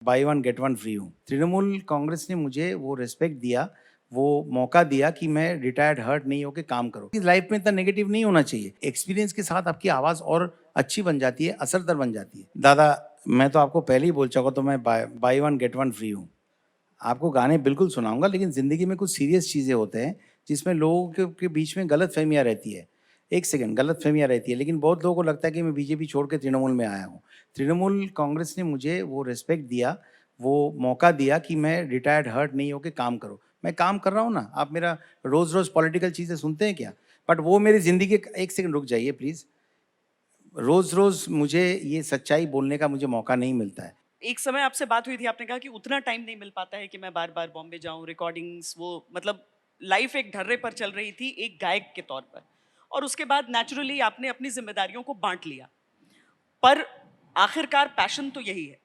By one get one free हूँ। तृणमूल कांग्रेस ने मुझे वो रिस्पेक्ट दिया, वो मौका दिया कि मैं रिटायर्ड हर्ट नहीं होकर काम करूँ। इस लाइफ में इतना नेगेटिव नहीं होना चाहिए। एक्सपीरियंस के साथ आपकी आवाज़ और अच्छी बन जाती है, असरदार बन जाती है। दादा, मैं तो आपको पहले ही बोल चुका, तो मैं by one get one free हूँ। आपको गाने बिल्कुल सुनाऊंगा, लेकिन ज़िंदगी में कुछ सीरियस चीज़ें होते हैं जिसमें लोगों के बीच में गलतफ़हमियाँ रहती है। एक सेकंड, गलतफ़हमियाँ रहती है, लेकिन बहुत लोगों को लगता है कि मैं बीजेपी छोड़ के तृणमूल में आया हूँ। तृणमूल कांग्रेस ने मुझे वो रिस्पेक्ट दिया, वो मौका दिया कि मैं रिटायर्ड हर्ट नहीं होके काम करूँ। मैं काम कर रहा हूँ ना, आप मेरा रोज़-रोज़ पॉलिटिकल चीज़ें सुनते हैं क्या? बट वो मेरी ज़िंदगी का, एक सेकंड रुक जाइए प्लीज़। रोज़-रोज़ मुझे ये सच्चाई बोलने का मुझे मौका नहीं मिलता है। एक समय आपसे बात हुई थी, आपने कहा कि उतना टाइम नहीं मिल पाता है कि मैं बार-बार बॉम्बे जाऊँ, रिकॉर्डिंग्स, वो मतलब लाइफ एक ढर्रे पर चल रही थी एक गायक के तौर पर। और उसके बाद नेचुरली आपने अपनी ज़िम्मेदारियों को बाँट लिया। पर आखिरकार पैशन तो यही है।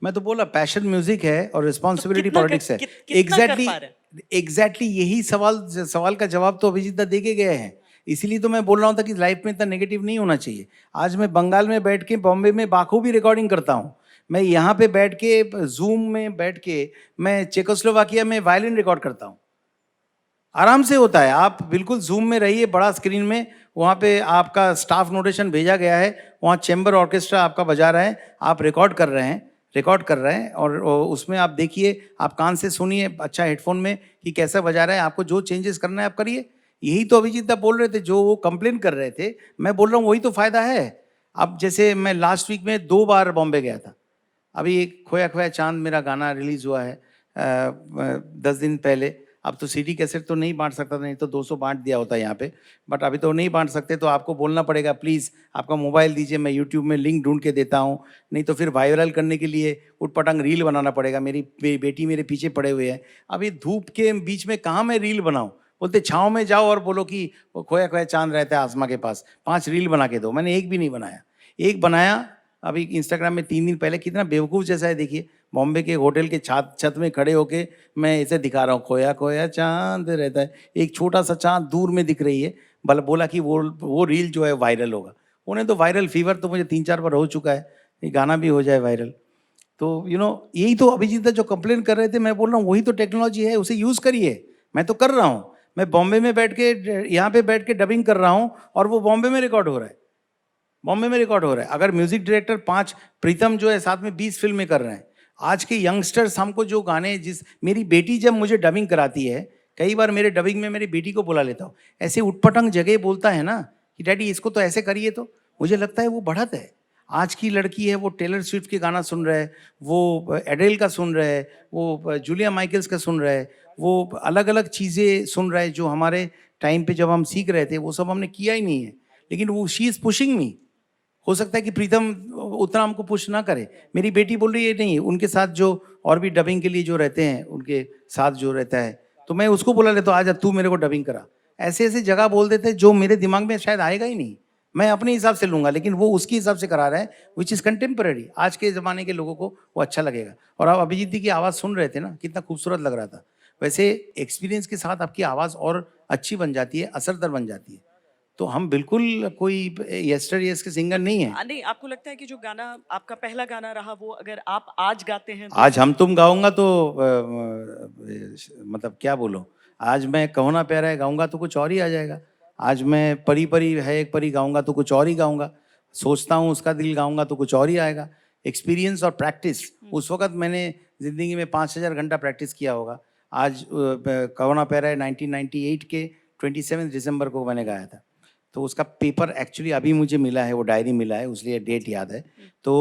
मैं तो बोला पैशन म्यूजिक है और तो रिस्पॉन्सिबिलिटी पॉलिटिक्स है। कितना कर एग्जैक्टली पा रहे हैं? एग्जैक्टली यही सवाल का जवाब तो अभिजीत दा दे के गए हैं। इसीलिए तो मैं बोल रहा हूँ था कि लाइफ में इतना नेगेटिव नहीं होना चाहिए। आज मैं बंगाल में बैठ के बॉम्बे में बाखूबी रिकॉर्डिंग करता हूँ। मैं यहाँ पे बैठ के जूम में बैठ के मैं चेकोस्लोवाकिया में वायलिन रिकॉर्ड करता हूँ। आराम से होता है। आप बिल्कुल जूम में रहिए, बड़ा स्क्रीन में, वहाँ पे आपका स्टाफ नोटेशन भेजा गया है, वहाँ चैम्बर ऑर्केस्ट्रा आपका बजा रहा है, आप रिकॉर्ड कर रहे हैं और उसमें आप देखिए, आप कान से सुनिए अच्छा हेडफोन में कि कैसा बजा रहा है। आपको जो चेंजेस करना है आप करिए। यही तो अभिजीत दा बोल रहे थे, जो वो कंप्लेन कर रहे थे, मैं बोल रहा हूँ वही तो फायदा है। अब जैसे मैं लास्ट वीक में 2 बार बॉम्बे गया था। अभी एक खोया खोया चांद मेरा गाना रिलीज हुआ है 10 दिन पहले। अब तो सीडी कैसेट तो नहीं बांट सकता था, नहीं तो 200 बांट दिया होता है यहाँ पे। बट अभी तो नहीं बांट सकते, तो आपको बोलना पड़ेगा प्लीज़ आपका मोबाइल दीजिए, मैं यूट्यूब में लिंक ढूंढ के देता हूँ। नहीं तो फिर वायरल करने के लिए उटपटांग रील बनाना पड़ेगा। मेरी बेटी मेरे पीछे पड़े हुए हैं। अभी धूप के बीच में कहाँ मैं रील बनाऊँ? बोलते छाँव में जाओ और बोलो कि वो खोया खोया चांद रहता है आसमां के पास, 5 रील बना के दो। मैंने एक भी नहीं बनाया। एक बनाया अभी इंस्टाग्राम में 3 दिन पहले। कितना बेवकूफ़ जैसा है देखिए। बॉम्बे के होटल के छत में खड़े होके मैं इसे दिखा रहा हूँ, खोया खोया चांद रहता है। एक छोटा सा चांद दूर में दिख रही है। बोला कि वो रील जो है वायरल होगा। उन्हें तो वायरल फीवर तो मुझे 3-4 बार हो चुका है, ये गाना भी हो जाए वायरल। तो यही तो अभिजीत जो कंप्लेन कर रहे थे, मैं बोल रहा हूँ वही तो टेक्नोलॉजी है, उसे यूज़ करिए। मैं तो कर रहा हूँ। मैं बॉम्बे में बैठ के, यहाँ पे बैठ के डबिंग कर रहा हूँ और वो बॉम्बे में रिकॉर्ड हो रहा है। बॉम्बे में रिकॉर्ड हो रहा है। अगर म्यूजिक डायरेक्टर 5, प्रीतम जो है साथ में 20 फिल्में कर रहे हैं। आज के यंगस्टर्स हमको जो गाने, जिस मेरी बेटी जब मुझे डबिंग कराती है, कई बार मेरे डबिंग में मेरी बेटी को बुला लेता हूँ। ऐसे उटपटंग जगह बोलता है ना कि डैडी इसको तो ऐसे करिए, तो मुझे लगता है वो बढ़त है। आज की लड़की है, वो टेलर स्विफ्ट के गाना सुन रहे है, वो एडेल का सुन रहे है, वो जूलिया माइकल्स का सुन रहे है, वो अलग अलग चीज़ें सुन रहे हैं जो हमारे टाइम पे जब हम सीख रहे थे वो सब हमने किया ही नहीं है। लेकिन वो शी इज़ पुशिंग मी। हो सकता है कि प्रीतम उतना हमको पुश ना करे। मेरी बेटी बोल रही है नहीं, उनके साथ जो और भी डबिंग के लिए जो रहते हैं, उनके साथ जो रहता है, तो मैं उसको बुला लेता हूँ, आजा तू मेरे को डबिंग करा। ऐसे ऐसे जगह बोल देते हैं जो मेरे दिमाग में शायद आएगा ही नहीं। मैं अपने हिसाब से लूंगा, लेकिन वो उसके हिसाब से करा रहा है, विच इज़ कंटेम्पररी। आज के ज़माने के लोगों को वो अच्छा लगेगा। और आप अभिजीत जी की आवाज़ सुन रहे थे ना, कितना खूबसूरत लग रहा था। वैसे एक्सपीरियंस के साथ आपकी आवाज़ और अच्छी बन जाती है, असरदार बन जाती है। तो हम बिल्कुल कोई यस्टरडेज़ के सिंगर नहीं हैं। नहीं, आपको लगता है कि जो गाना आपका पहला गाना रहा, वो अगर आप आज गाते हैं तो आज हम तुम गाऊँगा तो मतलब क्या बोलूँ? आज मैं कहो ना प्यारा है गाऊँगा तो कुछ और ही आ जाएगा। आज मैं परी परी है एक परी गाऊँगा तो कुछ और ही गाऊँगा। सोचता हूँ उसका दिल गाऊँगा तो कुछ और ही आएगा। एक्सपीरियंस और प्रैक्टिस, उस वक़्त मैंने ज़िंदगी में 5000 घंटा प्रैक्टिस किया होगा। आज कहो ना प्यारा है 1998 के 27 दिसंबर को मैंने गाया था। तो उसका पेपर एक्चुअली अभी मुझे मिला है, वो डायरी मिला है, इसलिए डेट याद है। तो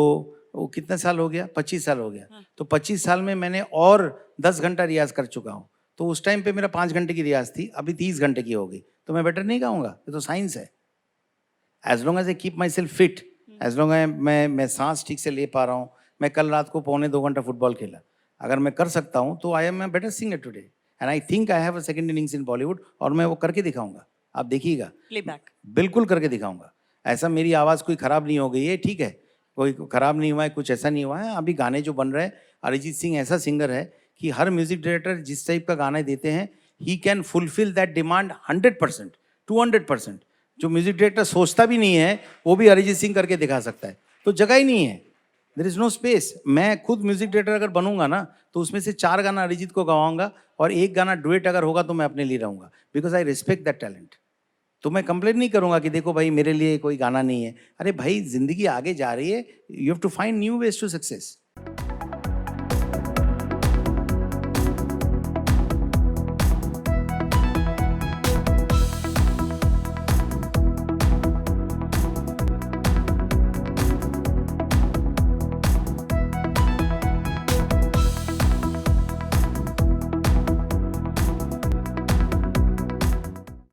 वो कितने साल हो गया? 25 साल हो गया। हाँ। तो 25 साल में मैंने और 10 घंटा रियाज़ कर चुका हूँ। तो उस टाइम पे मेरा 5 घंटे की रियाज़ थी, अभी 30 घंटे की हो गई। तो मैं बेटर नहीं गाऊँगा? ये तो साइंस है। As long as I keep my self fit, as long मैं साँस ठीक से ले पा रहा हूँ। मैं कल रात को पौने 2 घंटा फुटबॉल खेला। अगर मैं कर सकता हूँ तो I am a better singer today and I think I have a second innings in Bollywood, और मैं वो करके दिखाऊँगा। आप देखिएगा। प्लेबैक। बिल्कुल करके दिखाऊँगा। ऐसा मेरी आवाज़ कोई ख़राब नहीं हो गई है, ठीक है। कोई ख़राब नहीं हुआ है, कुछ ऐसा नहीं हुआ है। अभी गाने जो बन रहे हैं, अरिजीत सिंह ऐसा सिंगर है कि हर म्यूज़िक डायरेक्टर जिस टाइप का गाना देते हैं, he can fulfil that demand 100%, 200%। जो म्यूज़िक डायरेक्टर सोचता भी नहीं है, वो भी अरिजीत सिंह करके दिखा सकता है। तो जगह ही नहीं है। There is no space. मैं खुद म्यूजिक डायरेक्टर अगर बनूंगा ना तो उसमें से 4 गाना अरिजीत को गवाऊंगा और 1 गाना डुएट अगर होगा तो मैं अपने लिए रहूंगा, because I respect that talent. तो मैं कंप्लेन नहीं करूंगा कि देखो भाई मेरे लिए कोई गाना नहीं है। अरे भाई जिंदगी आगे जा रही है, you have to find new ways to success.